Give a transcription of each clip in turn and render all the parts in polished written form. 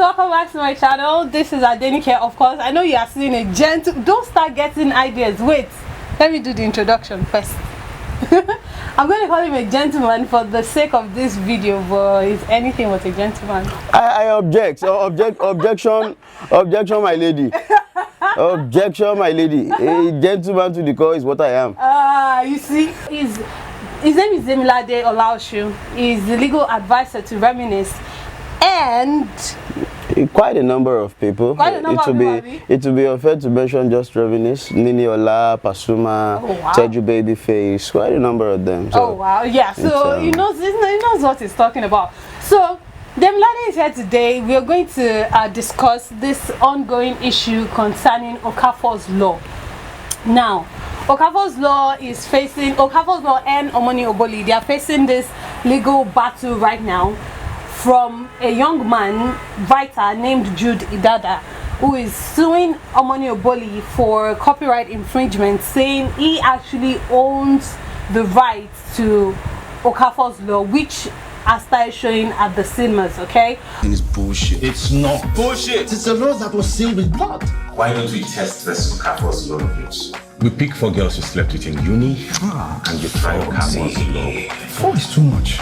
welcome back to my channel. This is Adenike, of course. I know you are seeing a gentle. Don't start getting ideas. Wait, let me do the introduction first. I'm going to call him a gentleman for the sake of this video, but he's anything but a gentleman. I object. So objection, my lady. Objection, my lady. A gentleman to the core is what I am. You see, his name is Demilade Olaoshu. He's the legal advisor to Reminisce, and quite a number of people. It will be unfair to mention just Reminisce, Nini Ola, Pasuma, Teju Babyface, quite a number of them. So oh wow, yeah. So he knows what he's talking about. So Demilade is here today. We are going to discuss this ongoing issue concerning Okafors Law. Now, Okafors Law is facing Okafors Law and Omoni Oboli. They are facing this legal battle right now from a young man, writer named Jude Idada, who is suing Omoni Oboli for copyright infringement, saying he actually owns the rights to Okafors Law, which are started showing at the cinemas. Okay, it's bullshit. It's not bullshit. It's a law that was sealed with blood. Why don't we test this Okafors Law, please? We pick 4 girls you slept with in uni, and you try Okafors Law. 4 is too much.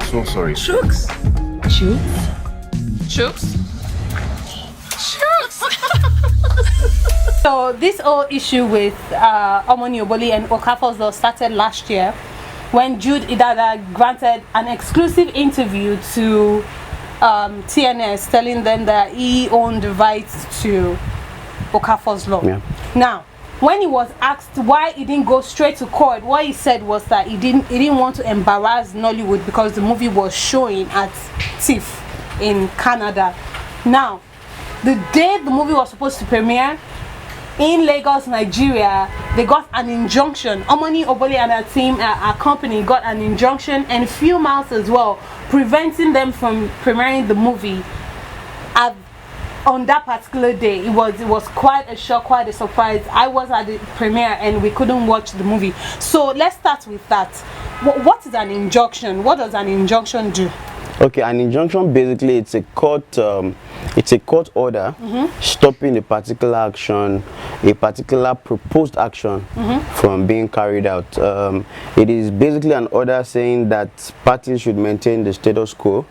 So sorry. Chooks? Chooks? Chooks? Chooks! So this whole issue with Omoni Oboli and Okafors Law started last year when Jude Idada granted an exclusive interview to TNS, telling them that he owned the rights to Okafors Law. Yeah. Now, when he was asked why he didn't go straight to court, what he said was that he didn't want to embarrass Nollywood because the movie was showing at TIFF in Canada. Now, the day the movie was supposed to premiere in Lagos, Nigeria, they got an injunction. Omoni Oboli and her team, our company, got an injunction and a few miles as well, preventing them from premiering the movie on that particular day. It was quite a shock, quite a surprise. I was at the premiere and we couldn't watch the movie. So let's start with that. What is an injunction? What does an injunction do? Okay, an injunction basically it's a court order stopping a particular action, a particular proposed action from being carried out. It is basically an order saying that parties should maintain the status quo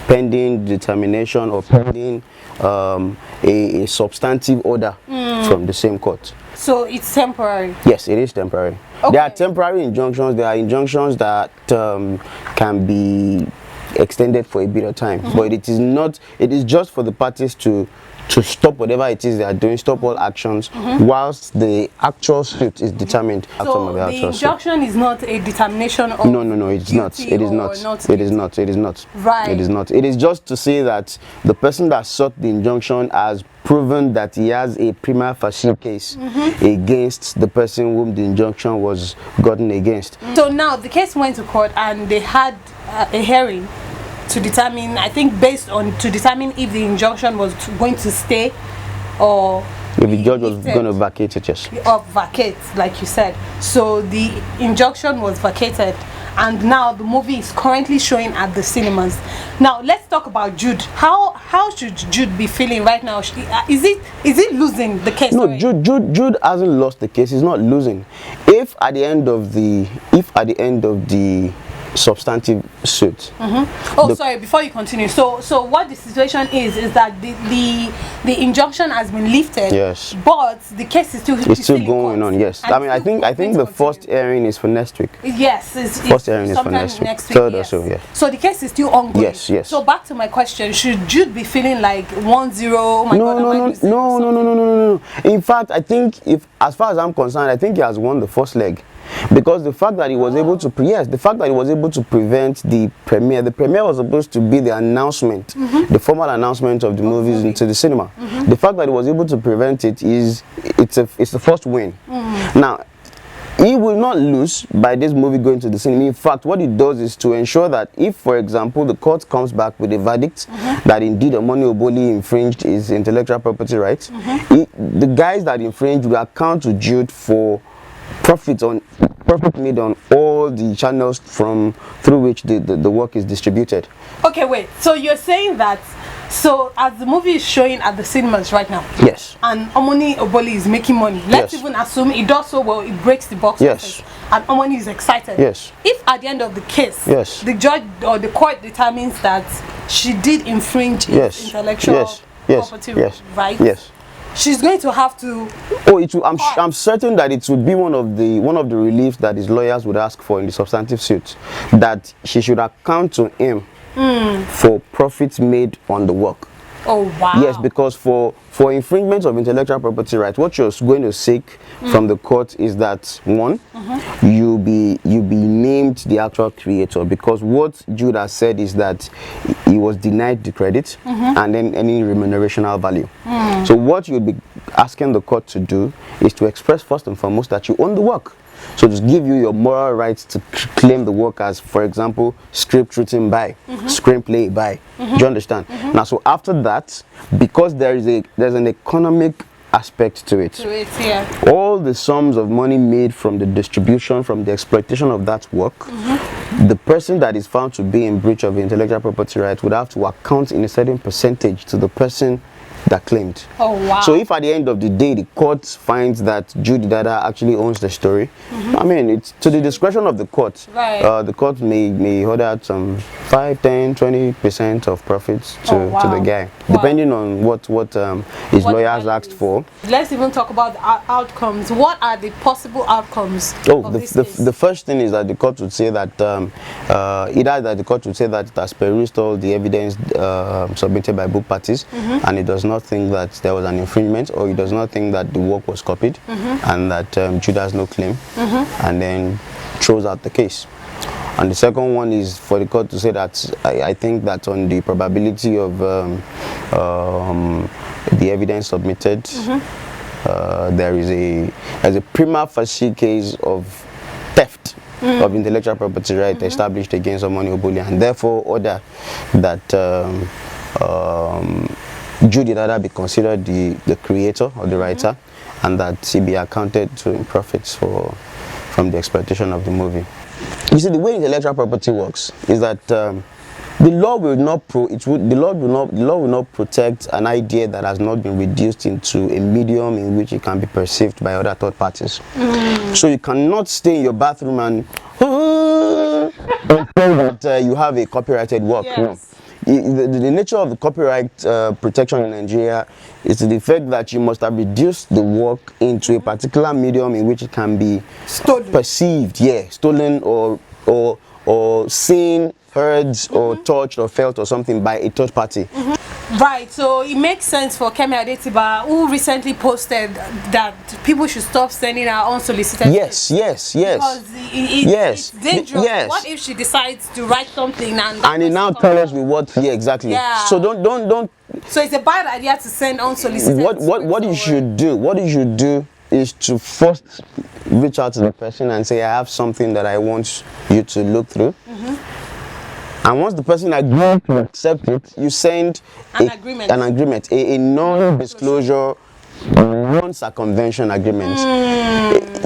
pending determination or pending a substantive order from the same court. So it's temporary? Yes, it is temporary. Okay. There are temporary injunctions. There are injunctions that can be extended for a bit of time, but it is not. It is just for the parties to stop whatever it is they are doing, stop all actions whilst the actual suit is determined. So the injunction is not a determination of no, it's not. It is not. It is not. It is not. Right. It is not. It is just to say that the person that sought the injunction has proven that he has a prima facie case against the person whom the injunction was gotten against. So now the case went to court and they had a hearing to determine, I think to determine if the injunction was going to stay or if the judge was going to vacate it, yes. Or vacate, like you said. So the injunction was vacated and now the movie is currently showing at the cinemas. Now let's talk about Jude. How should Jude be feeling right now? Is it losing the case? No, Jude hasn't lost the case. He's not losing. If at the end of the substantive suit. Sorry, before you continue, so what the situation is that the injunction has been lifted, yes, but the case is still going on. Yes, I mean, I think the first hearing is for next week. Yes, first hearing is for next week, third or so. Yeah, so the case is still ongoing. Yes. So back to my question, should Jude be feeling like 1-0? Oh my God, no. In fact, I think as far as I'm concerned, I think he has won the first leg. Because the fact that he was able to prevent the premiere. The premiere was supposed to be the announcement, the formal announcement of the movies into the cinema. The fact that he was able to prevent it it's the first win. Now, he will not lose by this movie going to the cinema. In fact, what it does is to ensure that if, for example, the court comes back with a verdict that indeed Omoni Oboli infringed his intellectual property rights, the guys that infringed will account to Jude for profit on profit made on all the channels through which the work is distributed. Okay, wait. So you're saying that, so as the movie is showing at the cinemas right now, yes, and Omoni Oboli is making money, let's yes, even assume it does so well, it breaks the box yes, office, and Omoni is excited. Yes. If at the end of the case, yes, the judge or the court determines that she did infringe yes, intellectual yes, property yes, rights, yes, she's going to have to. Oh, it will, I'm certain that it would be one of the reliefs that his lawyers would ask for in the substantive suit, that she should account to him for profits made on the work. Oh wow. Yes, because for infringement of intellectual property rights, what you're going to seek from the court is that one, you be named the actual creator, because what Jude has said is that he was denied the credit and then any remunerational value. So what you'll be asking the court to do is to express first and foremost that you own the work. So just give you your moral rights to claim the work as, for example, script written by, screenplay by. Do you understand? Now, so after that, because there's an economic aspect to it. Yeah. All the sums of money made from the distribution, from the exploitation of that work, the person that is found to be in breach of intellectual property rights would have to account in a certain percentage to the person that claimed. Oh wow. So if at the end of the day the court finds that Jude Idada actually owns the story, I mean, it's to the discretion of the court. Right. The court may order out some 5, 10, 20% of profits to the guy, depending on what his lawyers asked for. Let's even talk about the outcomes. What are the possible outcomes? The first thing is that the court would say that either that the court would say that it has perused all the evidence submitted by both parties, and it does not think that there was an infringement, or it does not think that the work was copied, and that Jude has no claim, and then throws out the case. And the second one is for the court to say that I think that on the probability of the evidence submitted, there is a prima facie case of theft of intellectual property right established against Omoni Oboli, and therefore order that Jude Idada be considered the creator or the writer, and that he be accounted to in profits from the exploitation of the movie. You see, the way intellectual property works is that the law will not protect an idea that has not been reduced into a medium in which it can be perceived by other third parties. So you cannot stay in your bathroom and that you have a copyrighted work. Yes. No. The nature of the copyright protection in Nigeria is the fact that you must have reduced the work into a particular medium in which it can be perceived, stolen or seen, heard, or touched or felt or something by a third party. Right, so it makes sense for Kemi Adetiba, who recently posted that people should stop sending our unsolicited yes. Because it's dangerous. Yes. What if she decides to write something and it now tells me what? Yeah, exactly. Yeah. So don't. So it's a bad idea to send unsolicited. What you should do? What you should do is to first reach out to the person and say, I have something that I want you to look through. And once the person agrees to accept it, you send an agreement, a non-disclosure, non-circumvention agreement.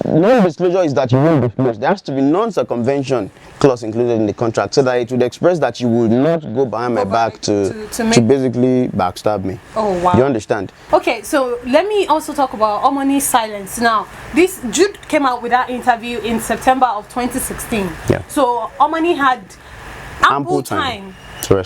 Non-disclosure is that you won't disclose. There has to be non-circumvention clause included in the contract, so that it would express that you would not go behind my back to basically backstab me. Oh wow. You understand? Okay, so let me also talk about Omoni's silence. Now, this Jude came out with that interview in September of 2016. Yeah. So Omoni had ample time to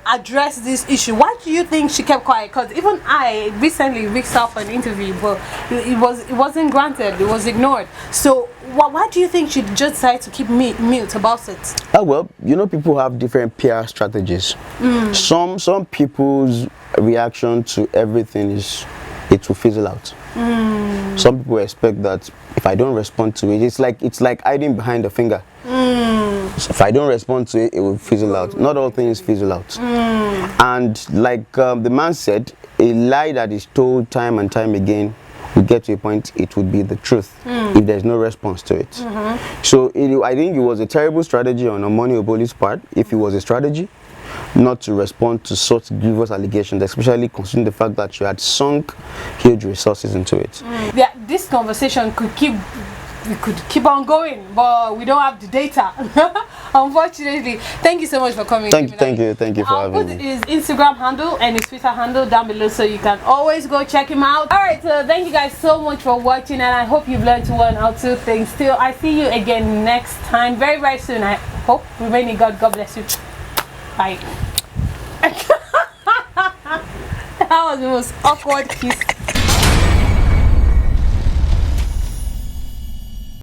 address this issue. Why do you think she kept quiet? Because even I recently reached out for an interview, but it wasn't granted. It was ignored. So why do you think she just decided to keep mute about it? Well, you know, people have different PR strategies. Some people's reaction to everything is it will fizzle out. Some people expect that if I don't respond to it, it's like hiding behind a finger. So if I don't respond to it, it will fizzle out. Not all things fizzle out. And like the man said, a lie that is told time and time again will get to a point it would be the truth if there's no response to it. So I think it was a terrible strategy on Omoni Oboli's part, if it was a strategy, not to respond to such grievous allegations, especially considering the fact that you had sunk huge resources into it. Yeah, this conversation could keep we could keep on going, but we don't have the data, unfortunately. Thank you so much for coming. Thank you for I'll having put me. his Instagram handle and his Twitter handle down below, so you can always go check him out. All right, so thank you guys so much for watching, and I hope you've learned one or two things. Still, I see you again next time, very, very soon. I hope. Remain in God. God bless you. Bye. That was the most awkward kiss